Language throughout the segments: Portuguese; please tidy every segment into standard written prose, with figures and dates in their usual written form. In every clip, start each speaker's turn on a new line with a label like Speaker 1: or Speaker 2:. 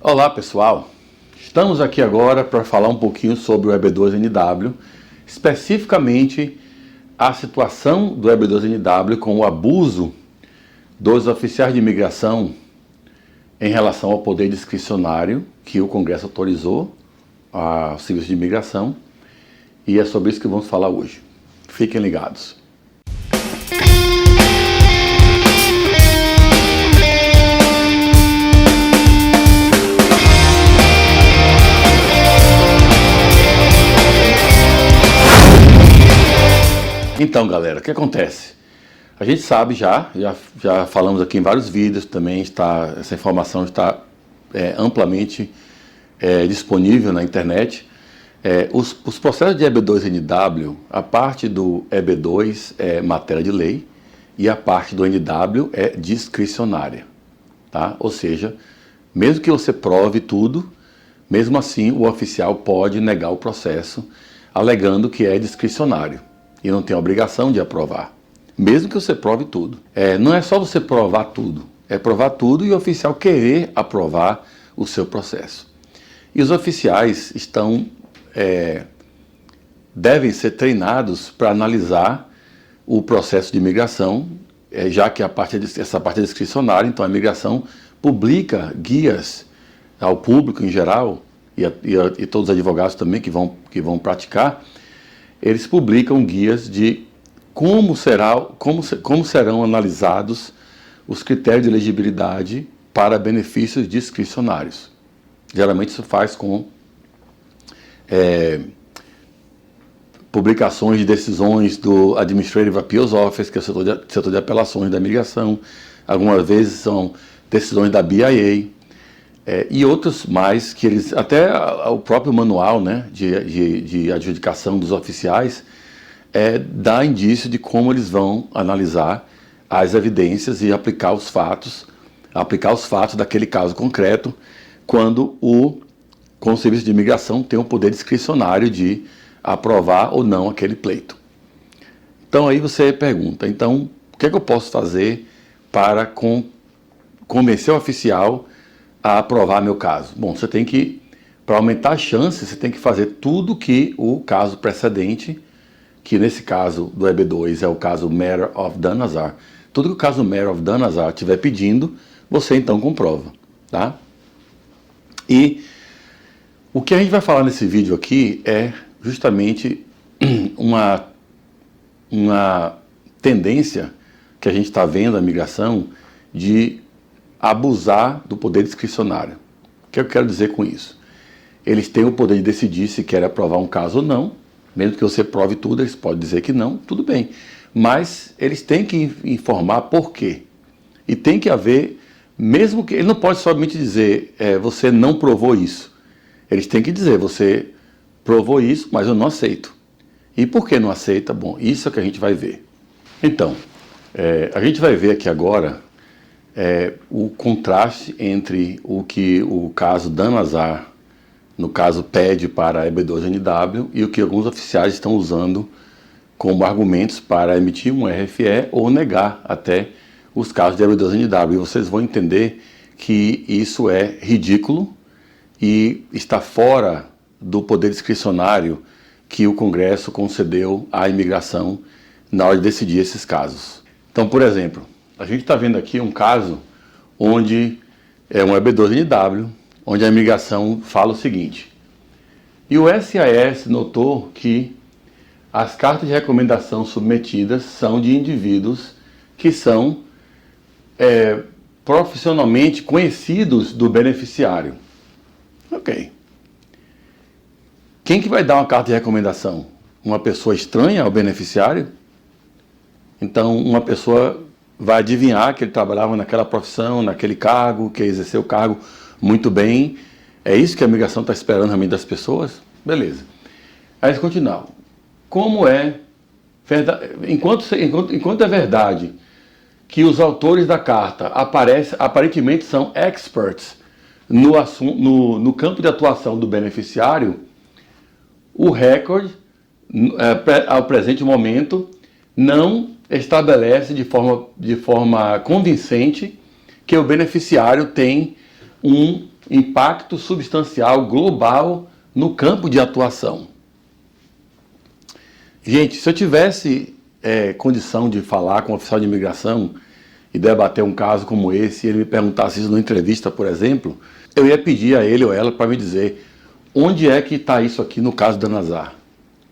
Speaker 1: Olá pessoal, estamos aqui agora para falar um pouquinho sobre o EB2NW, especificamente a situação do EB2NW com o abuso dos oficiais de imigração em relação ao poder discricionário que o Congresso autorizou ao Serviço de Imigração, e é sobre isso que vamos falar hoje. Fiquem ligados. Então galera, o que acontece? A gente sabe já falamos aqui em vários vídeos, também essa informação está amplamente disponível na internet. Os processos de EB2NW, a parte do EB2 é matéria de lei e a parte do NW é discricionária, tá? Ou seja, mesmo que você prove tudo, mesmo assim o oficial pode negar o processo alegando que é discricionário e não tem a obrigação de aprovar, mesmo que você prove tudo. Não é só você provar tudo, é provar tudo e o oficial querer aprovar o seu processo. E os oficiais devem ser treinados para analisar o processo de imigração, já que essa parte é discricionária, então a imigração publica guias ao público em geral, e todos os advogados também que vão praticar. Eles publicam guias de como serão analisados os critérios de elegibilidade para benefícios discricionários. Geralmente isso faz com publicações de decisões do Administrative Appeals Office, que é o setor de apelações da imigração. Algumas vezes são decisões da BIA, e outros mais que eles, até o próprio manual, né, de adjudicação dos oficiais dá indício de como eles vão analisar as evidências e aplicar os fatos daquele caso concreto, quando com o Serviço de Imigração tem o poder discricionário de aprovar ou não aquele pleito. Então aí você pergunta, então o que é que eu posso fazer para convencer o oficial a aprovar meu caso? Bom, para aumentar as chances, você tem que fazer tudo que o caso precedente, que nesse caso do EB2 é o caso Matter of Dun-Azar, tudo que o caso Matter of Dun-Azar estiver pedindo, você então comprova, tá? E o que a gente vai falar nesse vídeo aqui é justamente uma tendência que a gente está vendo na migração de abusar do poder discricionário. O que eu quero dizer com isso? Eles têm o poder de decidir se querem aprovar um caso ou não, mesmo que você prove tudo, eles podem dizer que não, tudo bem. Mas eles têm que informar por quê. E tem que haver, mesmo que ele não pode somente dizer, você não provou isso. Eles têm que dizer, você provou isso, mas eu não aceito. E por que não aceita? Bom, isso é o que a gente vai ver. Então, a gente vai ver aqui agora o contraste entre o que o caso Dun-Azar, no caso, pede para a EB2NW e o que alguns oficiais estão usando como argumentos para emitir um RFE ou negar até os casos de EB2NW. E vocês vão entender que isso é ridículo e está fora do poder discricionário que o Congresso concedeu à imigração na hora de decidir esses casos. Então, por exemplo, a gente está vendo aqui um caso onde é um EB2NW, onde a imigração fala o seguinte: e o SIS notou que as cartas de recomendação submetidas são de indivíduos que são profissionalmente conhecidos do beneficiário. Ok. Quem que vai dar uma carta de recomendação? Uma pessoa estranha ao beneficiário? Então, uma pessoa vai adivinhar que ele trabalhava naquela profissão, naquele cargo, que exerceu o cargo muito bem. É isso que a imigração está esperando realmente das pessoas? Beleza. Aí eles continuam. Como é verdade, enquanto é verdade que os autores da carta aparentemente são experts no campo de atuação do beneficiário, o recorde, ao presente momento, não estabelece de forma convincente que o beneficiário tem um impacto substancial global no campo de atuação. Gente, se eu tivesse condição de falar com um oficial de imigração e debater um caso como esse, e ele me perguntasse isso numa entrevista, por exemplo, eu ia pedir a ele ou ela para me dizer onde é que está isso aqui no caso da Nazar.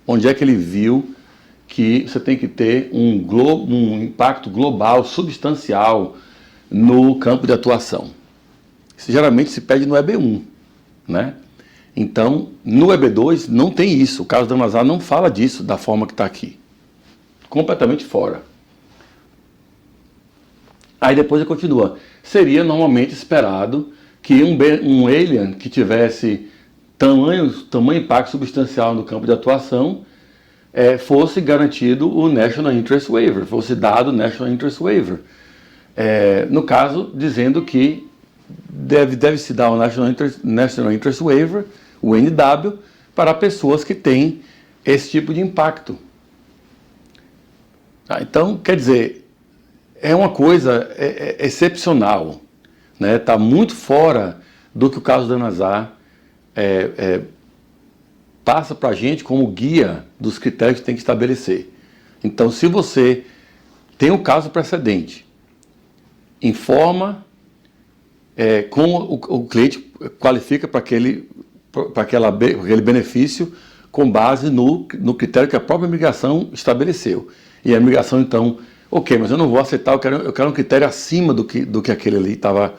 Speaker 1: Onde é que ele viu que você tem que ter um impacto global, substancial, no campo de atuação. Isso geralmente se pede no EB1, né? Então, no EB2 não tem isso. O caso da Nazar não fala disso da forma que está aqui. Completamente fora. Aí depois ele continua. Seria normalmente esperado que um alien que tivesse tamanho impacto substancial no campo de atuação fosse garantido o National Interest Waiver, fosse dado o National Interest Waiver. No caso, dizendo que deve-se dar o National Interest Waiver, o NW, para pessoas que têm esse tipo de impacto. Então, quer dizer, é uma coisa excepcional, né? Está muito fora do que o caso da Nazar passa para a gente como guia dos critérios que tem que estabelecer. Então, se você tem um caso precedente, informa como o cliente qualifica para aquele benefício com base no critério que a própria imigração estabeleceu. E a imigração, então, ok, mas eu não vou aceitar, eu quero um critério acima do que aquele ali estava,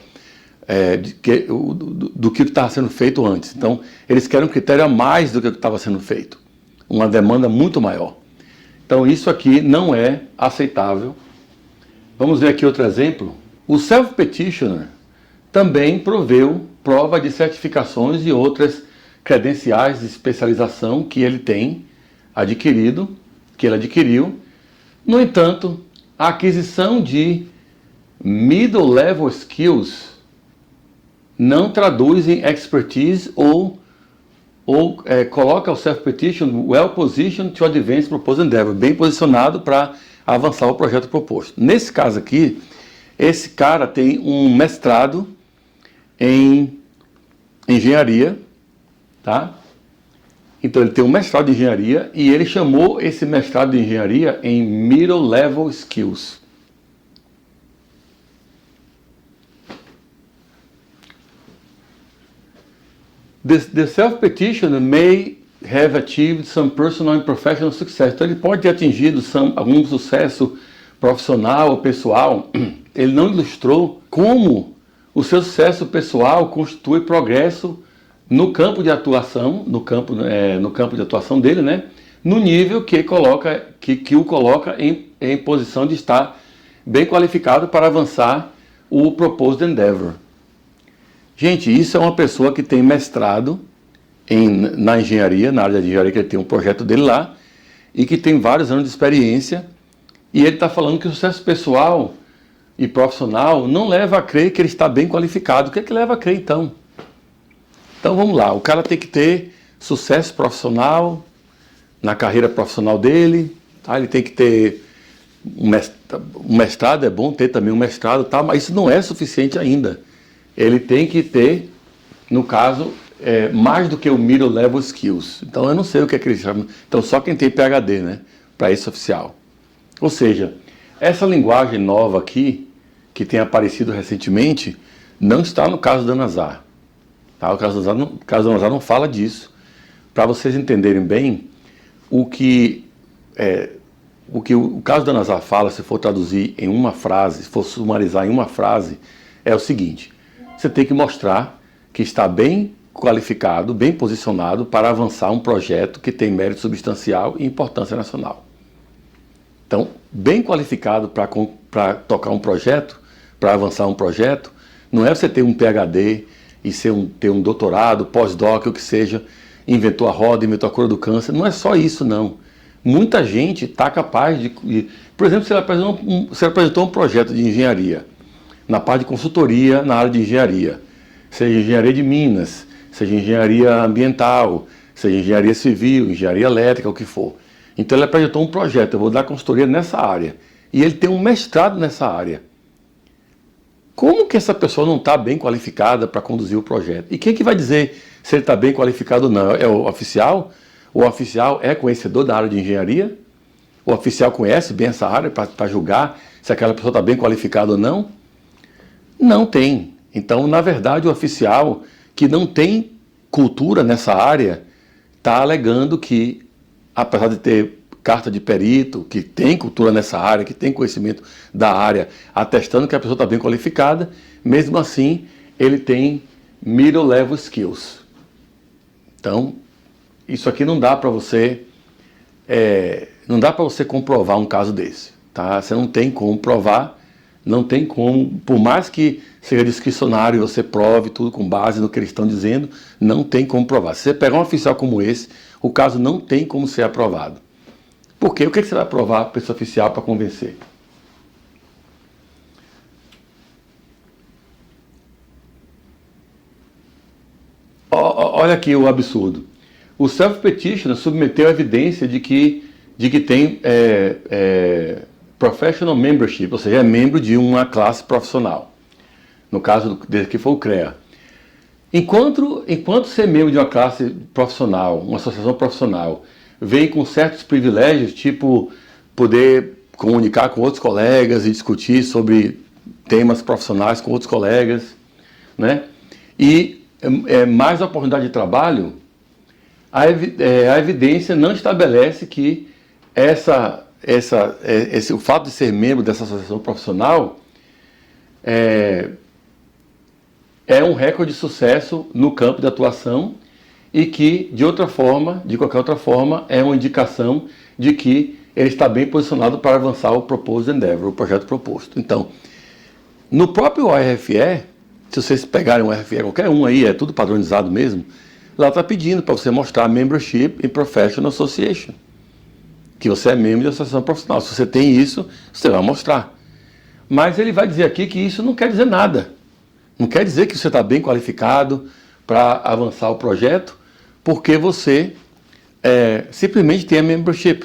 Speaker 1: do que estava sendo feito antes. Então, eles querem um critério a mais do que estava sendo feito. Uma demanda muito maior. Então, isso aqui não é aceitável. Vamos ver aqui outro exemplo. O Self-Petitioner também proveu prova de certificações e outras credenciais de especialização que ele tem adquirido, que ele adquiriu. No entanto, a aquisição de middle level skills não traduz em expertise ou coloca o self-petition well positioned to advance proposed endeavor, bem posicionado para avançar o projeto proposto. Nesse caso aqui, esse cara tem um mestrado em engenharia, tá? Então ele tem um mestrado em engenharia e ele chamou esse mestrado de engenharia em Middle Level Skills. The self-petitioner may have achieved some personal and professional success. Então ele pode ter atingido algum sucesso profissional ou pessoal. Ele não ilustrou como o seu sucesso pessoal constitui progresso no campo de atuação, no campo de atuação dele, né? No nível que o coloca em posição de estar bem qualificado para avançar o proposed endeavor. Gente, isso é uma pessoa que tem mestrado na engenharia, na área de engenharia, que ele tem um projeto dele lá, e que tem vários anos de experiência, e ele está falando que o sucesso pessoal e profissional não leva a crer que ele está bem qualificado. O que é que leva a crer, então? Então vamos lá, o cara tem que ter sucesso profissional na carreira profissional dele, tá? Ele tem que ter um mestrado, é bom ter também um mestrado, tá? Mas isso não é suficiente ainda. Ele tem que ter, no caso, mais do que o middle level skills. Então eu não sei o que é que eles chamam. Então só quem tem PhD, né? Para esse oficial. Ou seja, essa linguagem nova aqui, que tem aparecido recentemente, não está no caso da Nazar. Tá? O caso da Nazar não fala disso. Para vocês entenderem bem, o que o caso da Nazar fala, se for traduzir em uma frase, se for sumarizar em uma frase, é o seguinte: você tem que mostrar que está bem qualificado, bem posicionado para avançar um projeto que tem mérito substancial e importância nacional. Então, bem qualificado para tocar um projeto, para avançar um projeto, não é você ter um PhD e ter um doutorado, pós-doc, o que seja, inventou a roda, inventou a cura do câncer. Não é só isso, não. Muita gente está capaz de... Por exemplo, você apresentou um projeto de engenharia, na parte de consultoria na área de engenharia, seja engenharia de minas, seja engenharia ambiental, seja engenharia civil, engenharia elétrica, o que for. Então ele apresentou um projeto, eu vou dar consultoria nessa área. E ele tem um mestrado nessa área. Como que essa pessoa não está bem qualificada para conduzir o projeto? E quem que vai dizer se ele está bem qualificado ou não? É o oficial? O oficial é conhecedor da área de engenharia? O oficial conhece bem essa área para julgar se aquela pessoa está bem qualificada ou não? Não tem. Então, na verdade, o oficial que não tem cultura nessa área está alegando que, apesar de ter carta de perito, que tem cultura nessa área, que tem conhecimento da área, atestando que a pessoa está bem qualificada, mesmo assim, ele tem middle level skills. Então, isso aqui não dá para você, comprovar um caso desse, tá? Você não tem como provar, não tem como, por mais que seja discricionário e você prove tudo com base no que eles estão dizendo, não tem como provar. Se você pegar um oficial como esse, o caso não tem como ser aprovado. Por quê? O que você vai provar para esse oficial para convencer? Olha aqui o absurdo. O self-petitioner submeteu a evidência de que tem professional membership, ou seja, é membro de uma classe profissional. No caso desse aqui foi o CREA. Enquanto ser membro de uma classe profissional, uma associação profissional, vem com certos privilégios, tipo poder comunicar com outros colegas e discutir sobre temas profissionais com outros colegas, né? E mais oportunidade de trabalho, a evidência não estabelece que o fato de ser membro dessa associação profissional é um recorde de sucesso no campo de atuação e que, de qualquer outra forma, é uma indicação de que ele está bem posicionado para avançar o Proposed Endeavor, o projeto proposto. Então, no próprio ORFE, se vocês pegarem um RFE, qualquer um aí, é tudo padronizado mesmo, lá está pedindo para você mostrar Membership in Professional Association, que você é membro da associação profissional. Se você tem isso, você vai mostrar. Mas ele vai dizer aqui que isso não quer dizer nada. Não quer dizer que você está bem qualificado para avançar o projeto, porque você simplesmente tem a membership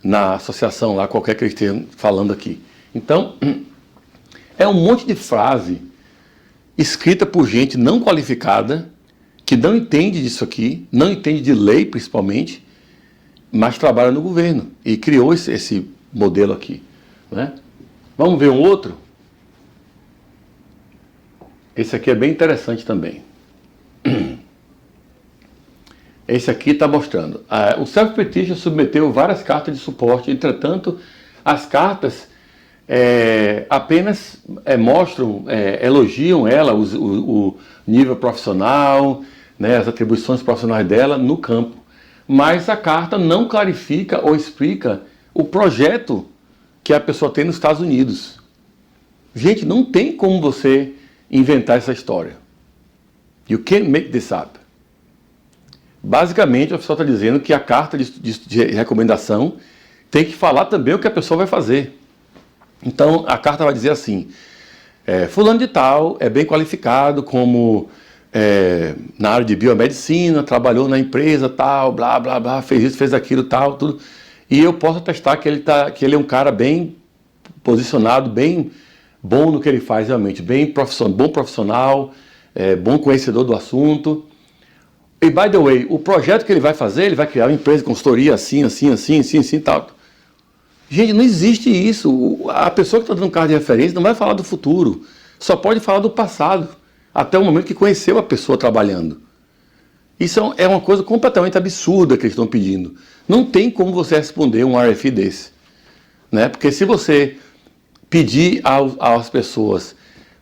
Speaker 1: na associação lá, qualquer que eles estejam falando aqui. Então, é um monte de frase escrita por gente não qualificada, que não entende disso aqui, não entende de lei principalmente, mas trabalha no governo e criou esse modelo aqui, né? Vamos ver um outro? Esse aqui é bem interessante também. Esse aqui está mostrando. O self-petition submeteu várias cartas de suporte, entretanto, as cartas apenas mostram, elogiam ela, o nível profissional, né, as atribuições profissionais dela no campo. Mas a carta não clarifica ou explica o projeto que a pessoa tem nos Estados Unidos. Gente, não tem como você inventar essa história. You can't make this up. Basicamente, o oficial está dizendo que a carta de recomendação tem que falar também o que a pessoa vai fazer. Então, a carta vai dizer assim, fulano de tal é bem qualificado como na área de biomedicina, trabalhou na empresa, tal, blá, blá, blá, fez isso, fez aquilo, tal, tudo. E eu posso atestar que ele é um cara bem posicionado, bem bom no que ele faz realmente, bom profissional, bom conhecedor do assunto. E, by the way, o projeto que ele vai fazer, ele vai criar uma empresa de consultoria assim, tal. Gente, não existe isso. A pessoa que está dando carta de referência não vai falar do futuro, só pode falar do passado, até o momento que conheceu a pessoa trabalhando. Isso é uma coisa completamente absurda que eles estão pedindo. Não tem como você responder um RFI desse, né? Porque se você pedir às pessoas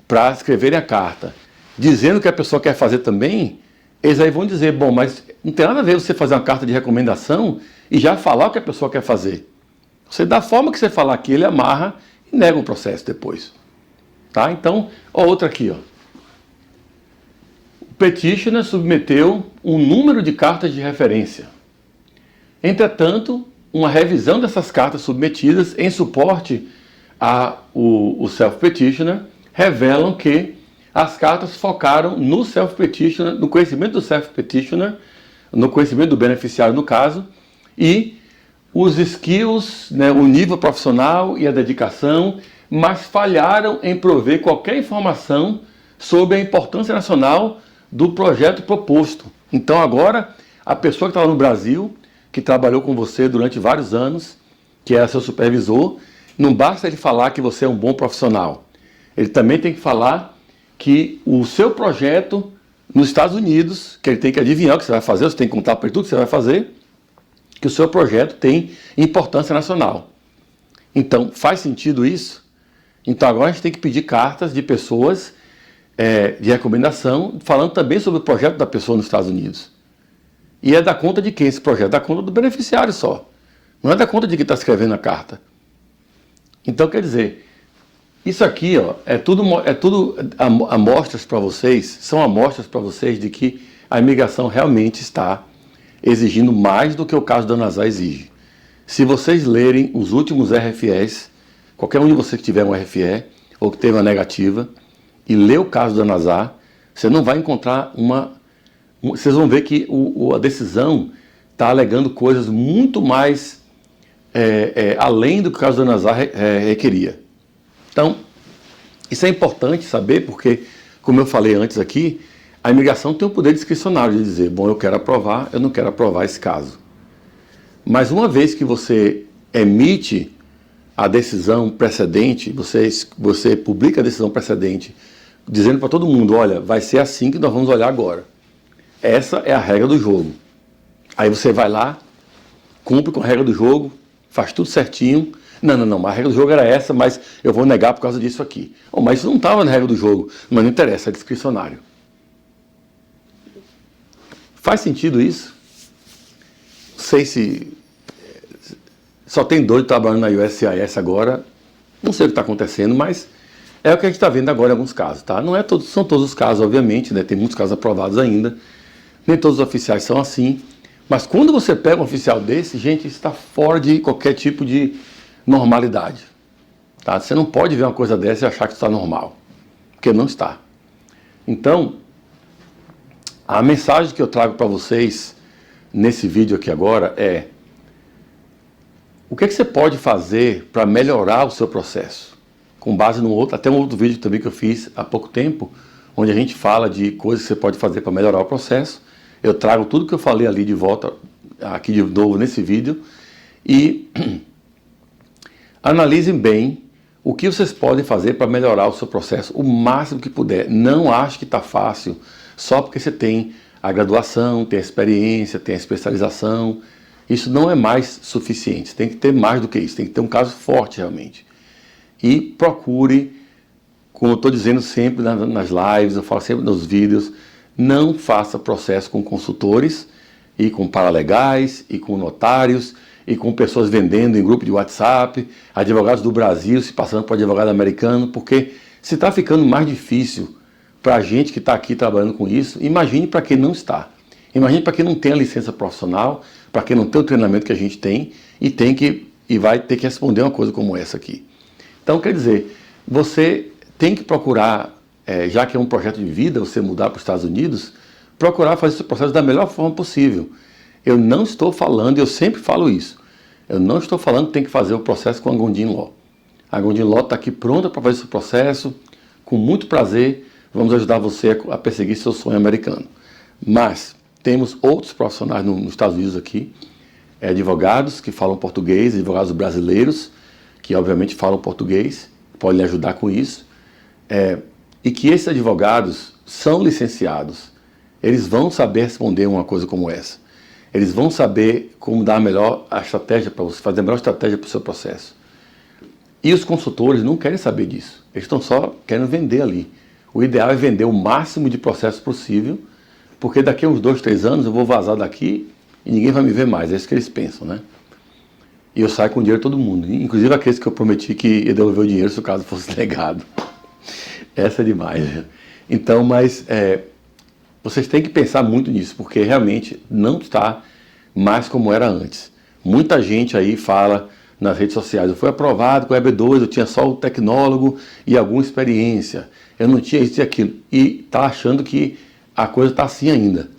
Speaker 1: para escreverem a carta dizendo que a pessoa quer fazer também, eles aí vão dizer, bom, mas não tem nada a ver você fazer uma carta de recomendação e já falar o que a pessoa quer fazer. Você, da forma que você falar aqui, ele amarra e nega o processo depois. Tá? Então, outra aqui, ó. O petitioner submeteu um número de cartas de referência. Entretanto, uma revisão dessas cartas submetidas em suporte ao self-petitioner revelam que as cartas focaram no self-petitioner, no conhecimento do self-petitioner, no conhecimento do beneficiário no caso, e os skills, né, o nível profissional e a dedicação mas falharam em prover qualquer informação sobre a importância nacional do projeto proposto. Então agora, a pessoa que estava no Brasil, que trabalhou com você durante vários anos, que era seu supervisor, não basta ele falar que você é um bom profissional. Ele também tem que falar que o seu projeto nos Estados Unidos, que ele tem que adivinhar o que você vai fazer, você tem que contar para ele tudo que você vai fazer, que o seu projeto tem importância nacional. Então, faz sentido isso? Então agora a gente tem que pedir cartas de pessoas de recomendação, falando também sobre o projeto da pessoa nos Estados Unidos. E é da conta de quem esse projeto? Da conta do beneficiário só. Não é da conta de quem está escrevendo a carta. Então, quer dizer, isso aqui é tudo amostras para vocês, são amostras para vocês de que a imigração realmente está exigindo mais do que o caso da NASA exige. Se vocês lerem os últimos RFEs, qualquer um de vocês que tiver um RFE ou que teve uma negativa, e ler o caso da NASA, você não vai encontrar vocês vão ver que a decisão está alegando coisas muito mais além do que o caso da NASA requeria. Então, isso é importante saber porque, como eu falei antes aqui, a imigração tem o poder discricionário de dizer, bom, eu quero aprovar, eu não quero aprovar esse caso. Mas uma vez que você emite a decisão precedente, você publica a decisão precedente, dizendo para todo mundo, olha, vai ser assim que nós vamos olhar agora. Essa é a regra do jogo. Aí você vai lá, cumpre com a regra do jogo, faz tudo certinho. Não, a regra do jogo era essa, mas eu vou negar por causa disso aqui. Oh, mas isso não estava na regra do jogo, mas não interessa, é discricionário. Faz sentido isso? Não sei se só tem doido trabalhando na USCIS agora, não sei o que está acontecendo, mas é o que a gente está vendo agora em alguns casos, tá? Não são todos os casos, obviamente, né? Tem muitos casos aprovados ainda, nem todos os oficiais são assim, mas quando você pega um oficial desse, gente, isso está fora de qualquer tipo de normalidade, tá? Você não pode ver uma coisa dessa e achar que está normal, porque não está. Então, a mensagem que eu trago para vocês nesse vídeo aqui agora é: o que você pode fazer para melhorar o seu processo? Com base até um outro vídeo também que eu fiz há pouco tempo, onde a gente fala de coisas que você pode fazer para melhorar o processo. Eu trago tudo que eu falei ali de volta, aqui de novo nesse vídeo, e analisem bem o que vocês podem fazer para melhorar o seu processo o máximo que puder. Não ache que está fácil só porque você tem a graduação, tem a experiência, tem a especialização. Isso não é mais suficiente, você tem que ter mais do que isso, tem que ter um caso forte realmente. E procure, como eu estou dizendo sempre nas lives, eu falo sempre nos vídeos, não faça processo com consultores e com paralegais e com notários e com pessoas vendendo em grupo de WhatsApp, advogados do Brasil se passando por advogado americano, porque se está ficando mais difícil para a gente que está aqui trabalhando com isso, imagine para quem não está. Imagine para quem não tem a licença profissional, para quem não tem o treinamento que a gente tem e vai ter que responder uma coisa como essa aqui. Então, quer dizer, você tem que procurar, já que é um projeto de vida, você mudar para os Estados Unidos, procurar fazer esse processo da melhor forma possível. Eu não estou falando, eu sempre falo isso, eu não estou falando que tem que fazer o processo com a Gondim Law. A Gondim Law está aqui pronta para fazer esse processo, com muito prazer, vamos ajudar você a perseguir seu sonho americano. Mas temos outros profissionais nos Estados Unidos aqui, advogados que falam português, advogados brasileiros, que obviamente falam português, podem lhe ajudar com isso, e que esses advogados são licenciados, eles vão saber responder uma coisa como essa. Eles vão saber como dar a estratégia para você, fazer a melhor estratégia para o seu processo. E os consultores não querem saber disso, eles estão só querendo vender ali. O ideal é vender o máximo de processo possível, porque daqui a uns 2, 3 anos eu vou vazar daqui e ninguém vai me ver mais, é isso que eles pensam, né? E eu saio com o dinheiro de todo mundo, inclusive aqueles que eu prometi que ia devolver o dinheiro se o caso fosse negado. Essa é demais, né? Então, mas vocês têm que pensar muito nisso, porque realmente não está mais como era antes. Muita gente aí fala nas redes sociais, eu fui aprovado com o EB2, eu tinha só o tecnólogo e alguma experiência, eu não tinha isso e aquilo, e está achando que a coisa está assim ainda.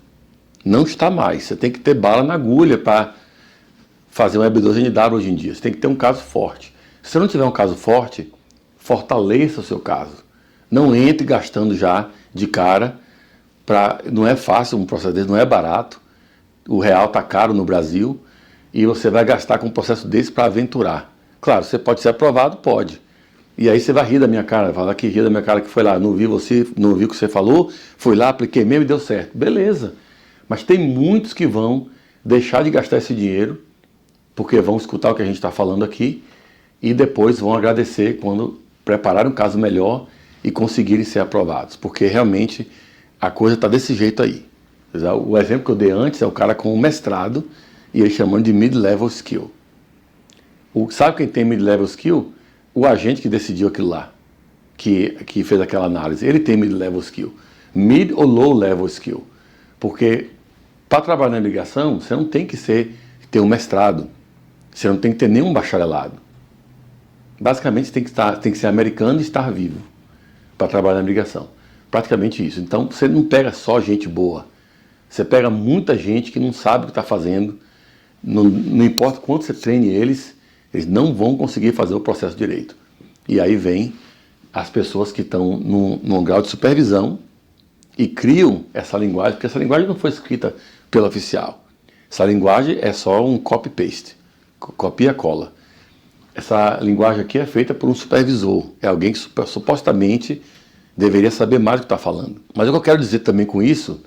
Speaker 1: Não está mais, você tem que ter bala na agulha para fazer um EB2 NW hoje em dia, você tem que ter um caso forte. Se você não tiver um caso forte, fortaleça o seu caso. Não entre gastando já de cara. Não é fácil, um processo desse não é barato. O real está caro no Brasil e você vai gastar com um processo desse para aventurar. Claro, você pode ser aprovado? Pode. E aí você vai rir da minha cara, falar que rir da minha cara que foi lá, não vi você, não vi o que você falou, fui lá, apliquei mesmo e deu certo. Beleza. Mas tem muitos que vão deixar de gastar esse dinheiro, porque vão escutar o que a gente está falando aqui e depois vão agradecer quando prepararem um caso melhor e conseguirem ser aprovados. Porque realmente a coisa está desse jeito aí. O exemplo que eu dei antes é o cara com um mestrado e ele chamando de mid-level skill. Sabe quem tem mid-level skill? O agente que decidiu aquilo lá, que fez aquela análise. Ele tem mid-level skill. Mid ou low-level skill. Porque para trabalhar na imigração, você não tem que ter um mestrado. Você não tem que ter nenhum bacharelado. Basicamente, você tem que ser americano e estar vivo para trabalhar na imigração. Praticamente isso. Então, você não pega só gente boa. Você pega muita gente que não sabe o que está fazendo. Não importa quanto você treine eles não vão conseguir fazer o processo direito. E aí vem as pessoas que estão num grau de supervisão e criam essa linguagem, porque essa linguagem não foi escrita pelo oficial. Essa linguagem é só um copy-paste, copia-cola. Essa linguagem aqui é feita por um supervisor, é alguém que supostamente deveria saber mais do que está falando. Mas o que eu quero dizer também com isso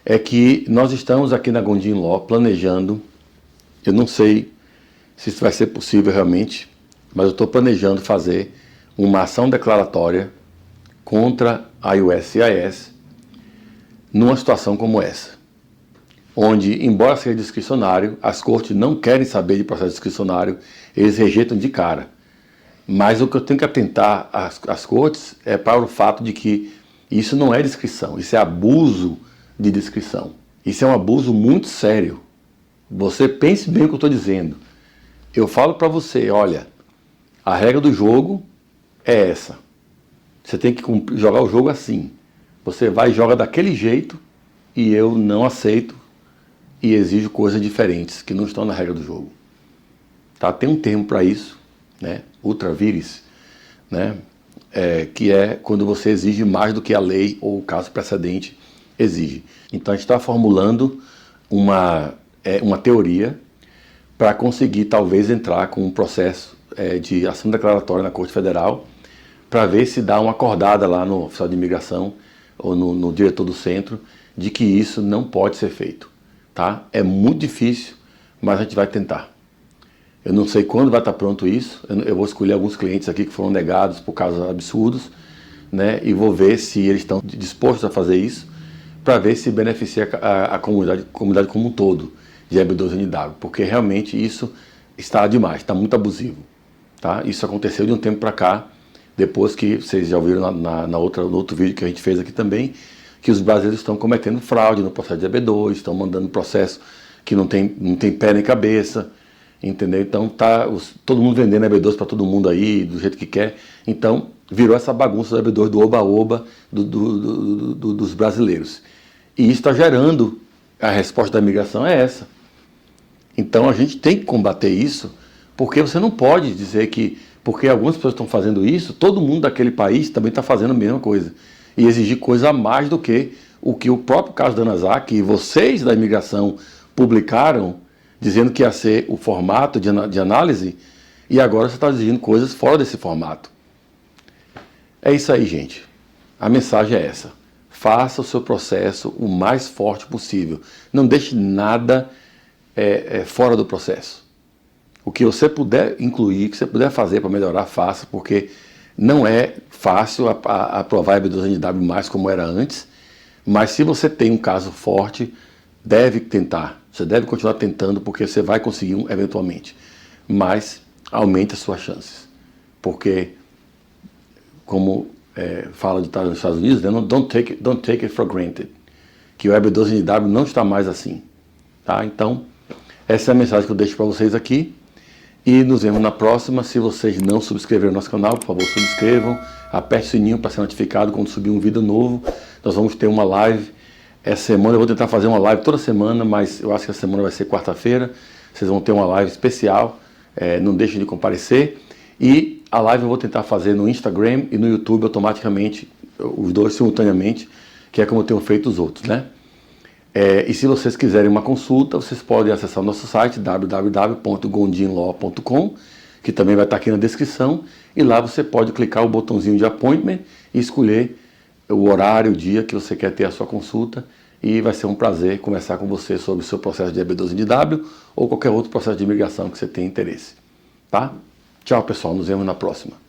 Speaker 1: é que nós estamos aqui na Gondim Law planejando, eu não sei se isso vai ser possível realmente, mas eu estou planejando fazer uma ação declaratória contra a USCIS numa situação como essa, onde, embora seja discricionário, as cortes não querem saber de processo discricionário, eles rejeitam de cara. Mas o que eu tenho que atentar às cortes é para o fato de que isso não é discrição, isso é abuso de discrição. Isso é um abuso muito sério. Você pense bem o que eu estou dizendo. Eu falo para você, olha, a regra do jogo é essa. Você tem que jogar o jogo assim. Você vai e joga daquele jeito e eu não aceito e exijo coisas diferentes que não estão na regra do jogo. Tá? Tem um termo para isso, né? Ultra vires, né? Que é quando você exige mais do que a lei ou o caso precedente exige. Então a gente está formulando uma teoria para conseguir talvez entrar com um processo de ação declaratória na Corte Federal para ver se dá uma acordada lá no oficial de imigração ou no diretor do centro de que isso não pode ser feito. Tá? É muito difícil, mas a gente vai tentar. Eu não sei quando vai estar pronto isso, eu vou escolher alguns clientes aqui que foram negados por casos absurdos, né? E vou ver se eles estão dispostos a fazer isso para ver se beneficia a comunidade como um todo de EB12NW, porque realmente isso está demais, está muito abusivo. Tá? Isso aconteceu de um tempo para cá, depois que vocês já ouviram no outro vídeo que a gente fez aqui também, que os brasileiros estão cometendo fraude no processo de EB2, estão mandando processo que não tem pé nem cabeça, entendeu? Então tá todo mundo vendendo EB2 para todo mundo aí, do jeito que quer. Então virou essa bagunça do EB2, do oba-oba dos brasileiros. E isso está gerando, a resposta da imigração é essa. Então a gente tem que combater isso, porque você não pode dizer que, porque algumas pessoas estão fazendo isso, todo mundo daquele país também está fazendo a mesma coisa. E exigir coisa a mais do que o próprio caso da Nasak e vocês da imigração publicaram, dizendo que ia ser o formato de análise, e agora você está exigindo coisas fora desse formato. É isso aí, gente. A mensagem é essa. Faça o seu processo o mais forte possível. Não deixe nada fora do processo. O que você puder incluir, o que você puder fazer para melhorar, faça, porque não é fácil aprovar a EB12NW mais como era antes, mas se você tem um caso forte, deve tentar. Você deve continuar tentando, porque você vai conseguir eventualmente. Mas aumente as suas chances. Porque, como fala de estar nos Estados Unidos, né, don't take it for granted. Que o EB12NW não está mais assim. Tá? Então, essa é a mensagem que eu deixo para vocês aqui. E nos vemos na próxima. Se vocês não subscreveram no nosso canal, por favor, subscrevam. Aperte o sininho para ser notificado quando subir um vídeo novo. Nós vamos ter uma live. Essa semana eu vou tentar fazer uma live toda semana, mas eu acho que a semana vai ser quarta-feira. Vocês vão ter uma live especial. Não deixem de comparecer. E a live eu vou tentar fazer no Instagram e no YouTube automaticamente, os dois simultaneamente, que é como eu tenho feito os outros, né? E se vocês quiserem uma consulta, vocês podem acessar o nosso site www.gondinlaw.com, que também vai estar aqui na descrição, e lá você pode clicar o botãozinho de appointment e escolher o horário, o dia que você quer ter a sua consulta, e vai ser um prazer conversar com você sobre o seu processo de EB12NW ou qualquer outro processo de imigração que você tenha interesse. Tá? Tchau, pessoal, nos vemos na próxima.